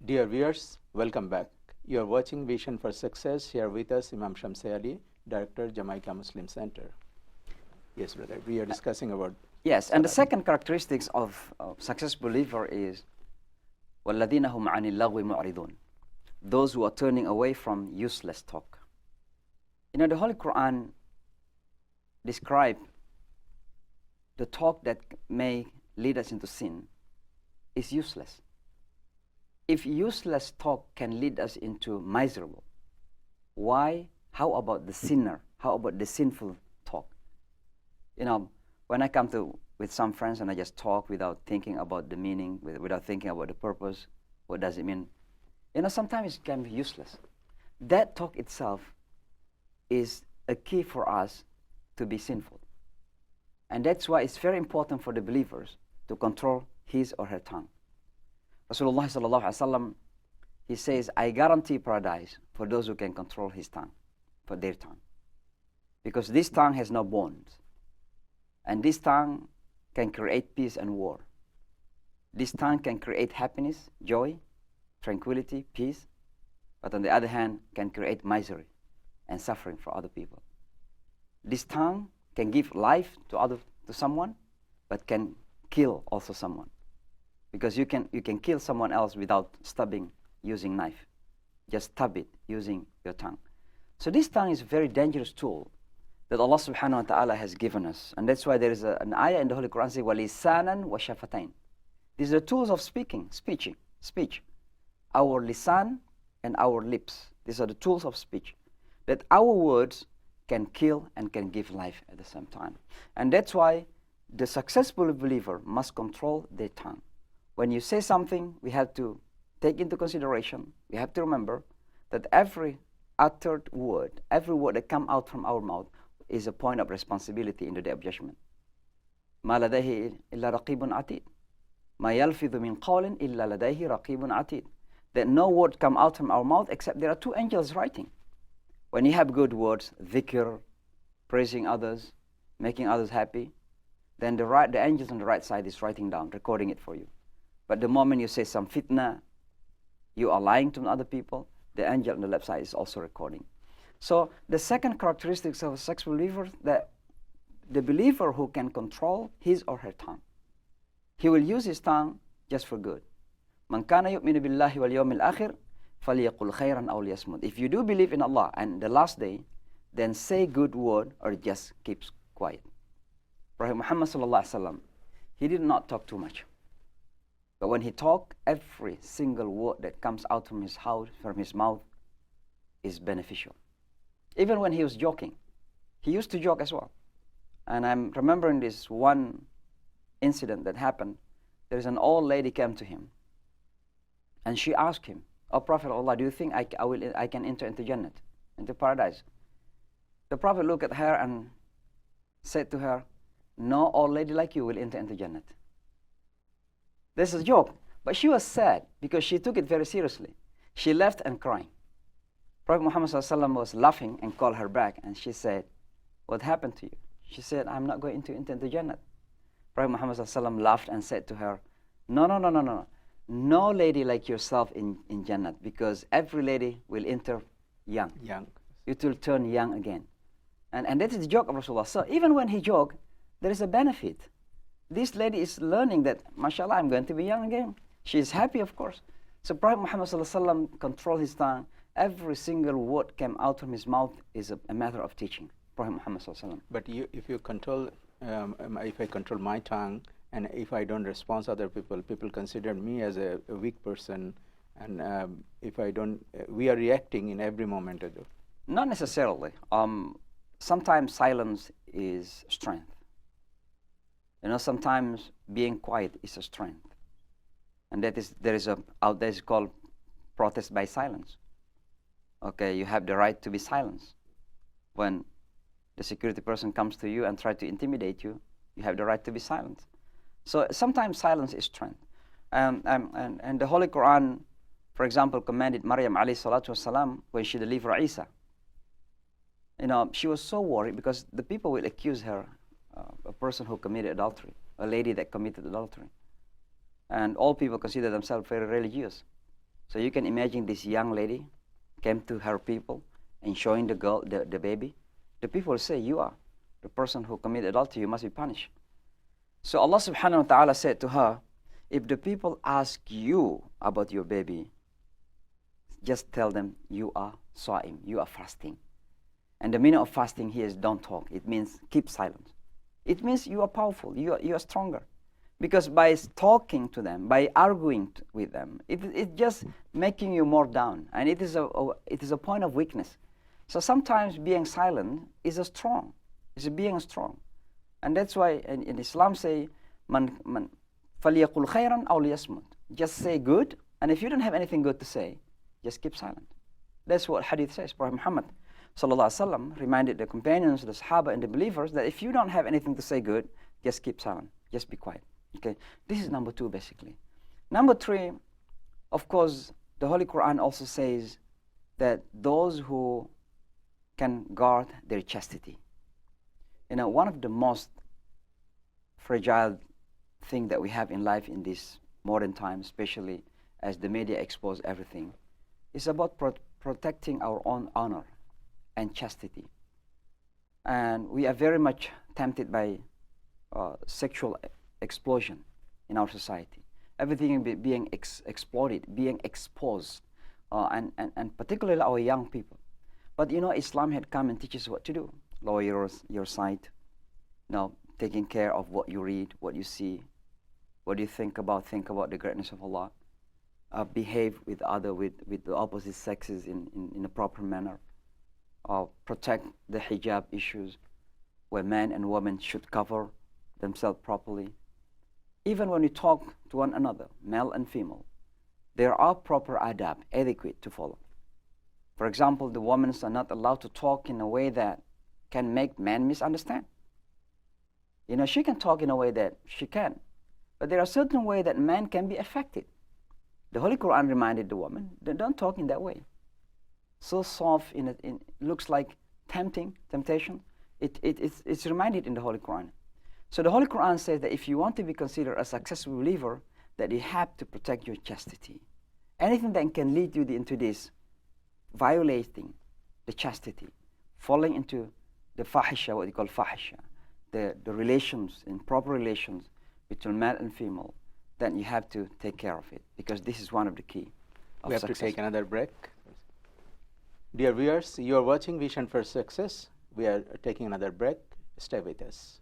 Dear viewers, welcome back. You are watching Vision for Success. Here with us, Imam Shamsi Ali, Director, Jamaica Muslim Center. Yes, brother. We are discussing about. Yes, and the second characteristics of successful believer is وَالَّذِينَ هُمْ عَنِ اللَّغْوِ مُعْرِضُونَ, those who are turning away from useless talk. You know, the Holy Quran describe the talk that may lead us into sin is useless. If useless talk can lead us into miserable, why? How about the sinner? How about the sinful talk? You know, when I come with some friends and I just talk without thinking about the meaning, without thinking about the purpose, what does it mean? You know, sometimes it can be useless. That talk itself is a key for us to be sinful. And that's why it's very important for the believers to control his or her tongue. Rasulullah sallallahu alaihi wasallam, he says, I guarantee paradise for those who can control his tongue, for their tongue. Because this tongue has no bonds. And this tongue can create peace and war. This tongue can create happiness, joy, tranquility, peace. But on the other hand, can create misery and suffering for other people. This tongue can give life to someone, but can kill also someone. Because you can kill someone else without stabbing using knife. Just stab it using your tongue. So this tongue is a very dangerous tool that Allah subhanahu wa ta'ala has given us. And that's why there is an ayah in the Holy Quran saying, وَلِسَانًا وَشَفَتَيْن. These are tools of speech. Our lisan and our lips. These are the tools of speech. That our words can kill and can give life at the same time. And that's why the successful believer must control their tongue. When you say something, we have to take into consideration, we have to remember that every uttered word, every word that comes out from our mouth is a point of responsibility in the day of judgment. مَا لَدَيْهِ إِلَّا رَقِيبٌ عَتِيدٌ مَا يَلْفِظُ مِنْ قَوْلٍ إِلَّا لَدَيْهِ رَقِيبٌ عَتِيدٌ. That no word come out from our mouth except there are two angels writing. When you have good words, dhikr, praising others, making others happy, then the angels on the right side is writing down, recording it for you. But the moment you say some fitna, you are lying to other people, the angel on the left side is also recording. So the second characteristics of a successful believer, that the believer who can control his or her tongue. He will use his tongue just for good. مَنْ كَانَ يُؤْمِنُ بِاللَّهِ وَالْيَوْمِ الْآخِرِ فَلْيَقُلْ خَيْرًا أَوْ لِيَصْمُتْ. If you do believe in Allah and the last day, then say good word or just keep quiet. Prophet Muhammad sallallahu alaihi wasallam, he did not talk too much. But when he talked, every single word that comes out from his mouth is beneficial. Even when he was joking, he used to joke as well. And I'm remembering this one incident that happened. There is an old lady came to him, and she asked him, "Oh Prophet Allah, do you think I can enter into Jannah, into paradise?" The Prophet looked at her and said to her, "No old lady like you will enter into Jannah." This is a joke, but she was sad because she took it very seriously. She left and crying. Prophet Muhammad ﷺ was laughing and called her back, and she said, "What happened to you?" She said, "I'm not going to enter into Jannah." Prophet Muhammad ﷺ laughed and said to her, No. No lady like yourself in Jannah, because every lady will enter young. It will turn young again. And that is the joke of Rasulullah. So even when he joked, there is a benefit. This lady is learning that, mashallah, I'm going to be young again. She is happy, of course. So Prophet Muhammad ﷺ controlled his tongue. Every single word came out from his mouth is a matter of teaching. Prophet Muhammad ﷺ. But if you control, if I control my tongue, and if I don't respond to other people, people consider me as a weak person. And if I don't, we are reacting in every moment. Not necessarily. Sometimes silence is strength. You know, sometimes being quiet is a strength. And there is out there is called protest by silence. Okay, you have the right to be silenced. When the security person comes to you and try to intimidate you, you have the right to be silent. So sometimes silence is strength. And the Holy Quran, for example, commanded Maryam alayhi salatu wasalam when she delivered Isa. You know, she was so worried because the people will accuse her, a person who committed adultery, a lady that committed adultery. And all people consider themselves very religious. So you can imagine this young lady came to her people and showing the girl, the baby. The people will say, you are the person who committed adultery, you must be punished. So Allah subhanahu wa ta'ala said to her, if the people ask you about your baby, just tell them you are sa'im, you are fasting. And the meaning of fasting here is don't talk. It means keep silent. It means you are powerful, you are stronger. Because by talking to them, by arguing with them, it's just making you more down. And it is a point of weakness. So sometimes being silent is strong. It's being strong. And that's why in Islam say, man فَلْيَقُلْ خَيْرًا أَوْ لِيَصْمُتْ. Just say good, and if you don't have anything good to say, just keep silent. That's what hadith says. Prophet Muhammad ﷺ reminded the companions, the Sahaba, and the believers that if you don't have anything to say good, just keep silent. Just be quiet. Okay, this is number 2 basically. Number 3, of course, the Holy Quran also says that those who can guard their chastity. You know, one of the most fragile thing that we have in life in this modern time, especially as the media expose everything, is about protecting our own honor and chastity. And we are very much tempted by sexual explosion in our society. Everything being exploited, being exposed, and particularly our young people. But you know, Islam had come and teaches what to do. Lower your sight, taking care of what you read, what you see, what you think about the greatness of Allah. Behave with the opposite sexes in a proper manner. Protect the hijab issues, where men and women should cover themselves properly. Even when we talk to one another, male and female, there are proper adab, etiquette to follow. For example, the women are not allowed to talk in a way that can make men misunderstand. You know, she can talk in a way that she can, but there are certain ways that men can be affected. The Holy Quran reminded the woman, don't talk in that way. So soft, looks like temptation. It's reminded in the Holy Quran. So the Holy Quran says that if you want to be considered a successful believer, that you have to protect your chastity. Anything that can lead you into this, violating the chastity, falling into the fahisha, what you call fahisha, the relations, improper relations between male and female, then you have to take care of it, because this is one of the key of We have success. to take another break. Dear viewers, you are watching Vision for Success. We are taking another break. Stay with us.